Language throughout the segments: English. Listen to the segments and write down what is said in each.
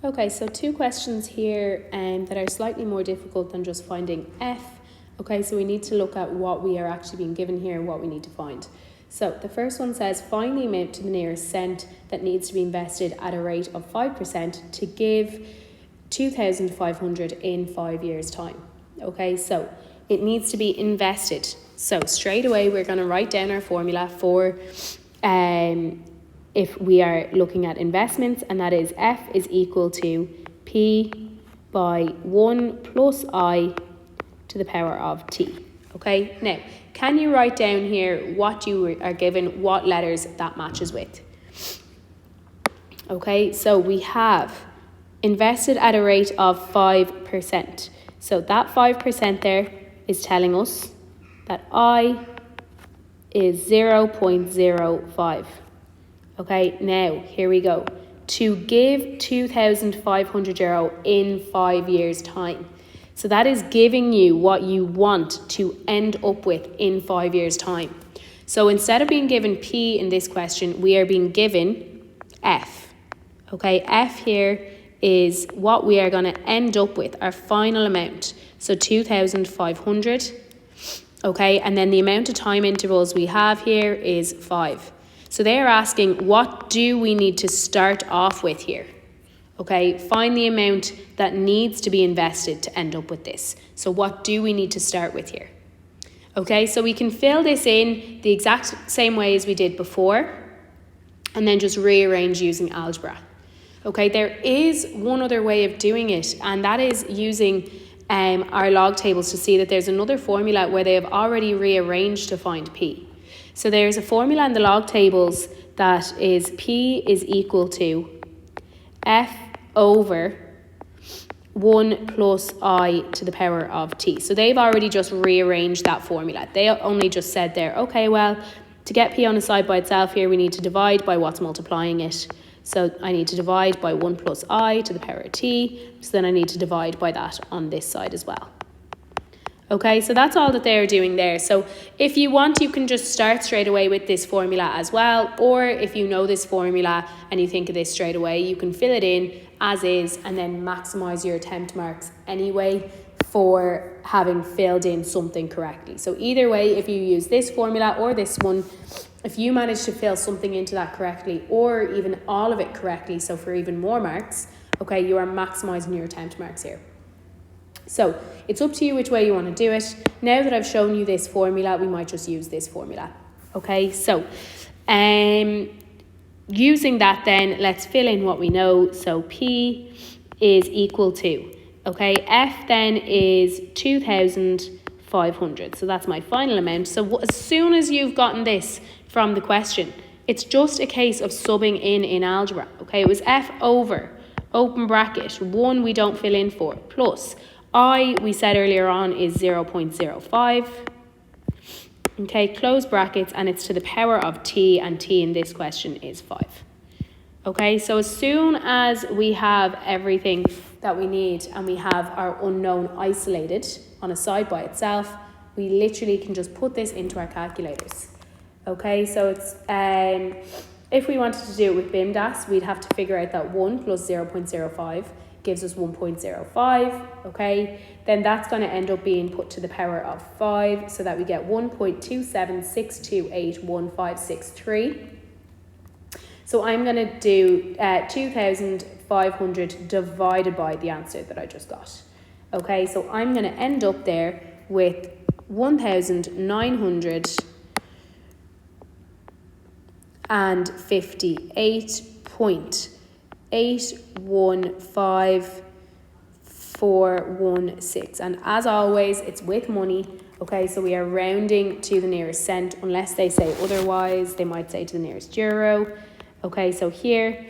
Okay, so two questions here that are slightly more difficult than just finding f. Okay, so we need to look at what we are actually being given here and what we need to find. So the first one says, find the amount to the nearest cent that needs to be invested at a rate of 5% to give 2,500 in 5 years' time. Okay, so it needs to be invested. So straight away, we're going to write down our formula for if we are looking at investments, and that is F is equal to P by 1 plus I to the power of T. Okay, now, can you write down here what you are given, what letters that matches with? Okay, so we have invested at a rate of 5%. So that 5% there is telling us that I is 0.05. Okay, now here we go. To give 2,500 euro in 5 years' time. So that is giving you what you want to end up with in 5 years' time. So instead of being given P in this question, we are being given F. Okay, F here is what we are going to end up with, our final amount. So 2,500. Okay, and then the amount of time intervals we have here is 5. So they're asking, what do we need to start off with here? Okay, find the amount that needs to be invested to end up with this. So what do we need to start with here? Okay, so we can fill this in the exact same way as we did before, and then just rearrange using algebra. Okay, there is one other way of doing it, and that is using our log tables to see that there's another formula where they have already rearranged to find P. So there's a formula in the log tables that is P is equal to F over 1 plus I to the power of T. So they've already just rearranged that formula. They only just said there, okay, well, to get P on a side by itself here, we need to divide by what's multiplying it. So I need to divide by 1 plus I to the power of T. So then I need to divide by that on this side as well. Okay, so that's all that they're doing there. So if you want, you can just start straight away with this formula as well. Or if you know this formula and you think of this straight away, you can fill it in as is and then maximize your attempt marks anyway for having filled in something correctly. So either way, if you use this formula or this one, if you manage to fill something into that correctly or even all of it correctly, so for even more marks, okay, you are maximizing your attempt marks here. So it's up to you which way you want to do it. Now that I've shown you this formula, we might just use this formula. Okay, so using that then, let's fill in what we know. So P is equal to, okay, F then is 2,500. So that's my final amount. So as soon as you've gotten this from the question, it's just a case of subbing in algebra. Okay, it was F over, open bracket, 1 we don't fill in for, plus I, we said earlier on, is 0.05. Okay, close brackets, and it's to the power of T, and T in this question is 5. Okay, so as soon as we have everything that we need and we have our unknown isolated on a side by itself, we literally can just put this into our calculators. Okay, so it's if we wanted to do it with BIMDAS, we'd have to figure out that 1 plus 0.05 gives us 1.05, okay? Then that's going to end up being put to the power of 5 so that we get 1.276281563. So I'm going to do 2,500 divided by the answer that I just got. Okay, so I'm going to end up there with 1,958.815416, and as always it's with money. Okay, so we are rounding to the nearest cent unless they say otherwise. They might say to the nearest euro. Okay, so here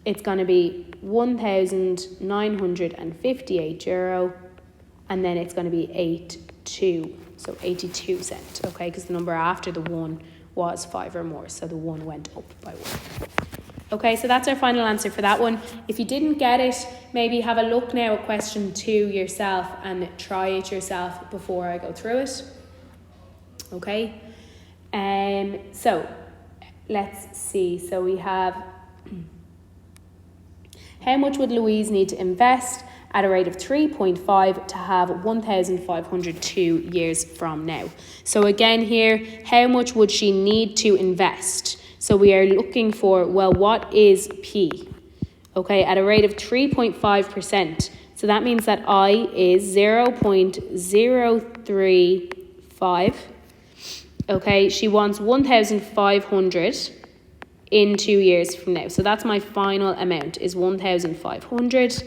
it's going to be 1,958 euro, and then it's going to be 82, so 82 cent. Okay, because the number after the 1 was 5 or more, so the 1 went up by 1. Okay, so that's our final answer for that one. If you didn't get it, maybe have a look now at question 2 yourself and try it yourself before I go through it. Okay, so let's see. So we have, how much would Louise need to invest at a rate of 3.5 to have 1,502 years from now? So again here, how much would she need to invest? So we are looking for, well, what is P? Okay, at a rate of 3.5%. So that means that I is 0.035. Okay, she wants 1,500 in 2 years from now. So that's my final amount is 1,500.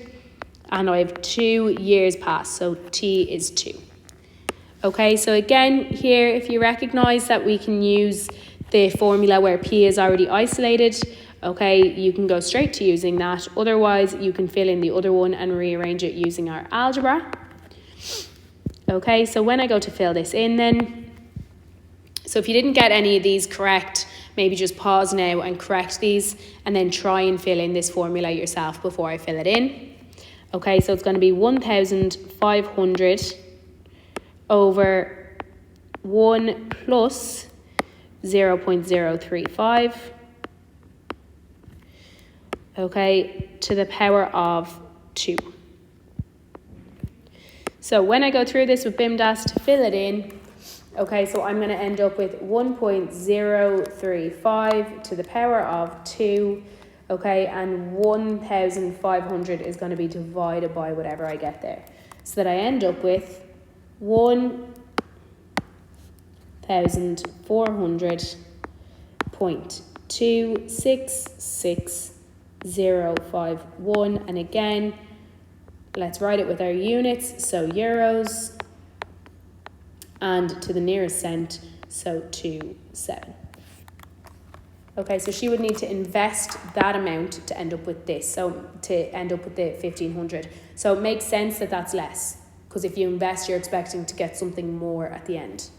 And I have 2 years past, so T is 2. Okay, so again, here, if you recognize that we can use the formula where P is already isolated, okay, you can go straight to using that. Otherwise, you can fill in the other one and rearrange it using our algebra. Okay, so when I go to fill this in then, so if you didn't get any of these correct, maybe just pause now and correct these and then try and fill in this formula yourself before I fill it in. Okay, so it's going to be 1,500 over 1 plus 0.035. Okay, to the power of 2. So when I go through this with BIMDAS to fill it in, okay, so I'm going to end up with 1.035 to the power of 2, okay, and 1,500 is going to be divided by whatever I get there. So that I end up with 1,400.266,051, and again, let's write it with our units, so euros, and to the nearest cent, so 27. Okay, so she would need to invest that amount to end up with this, so to end up with the 1,500. So it makes sense that that's less, because if you invest, you're expecting to get something more at the end.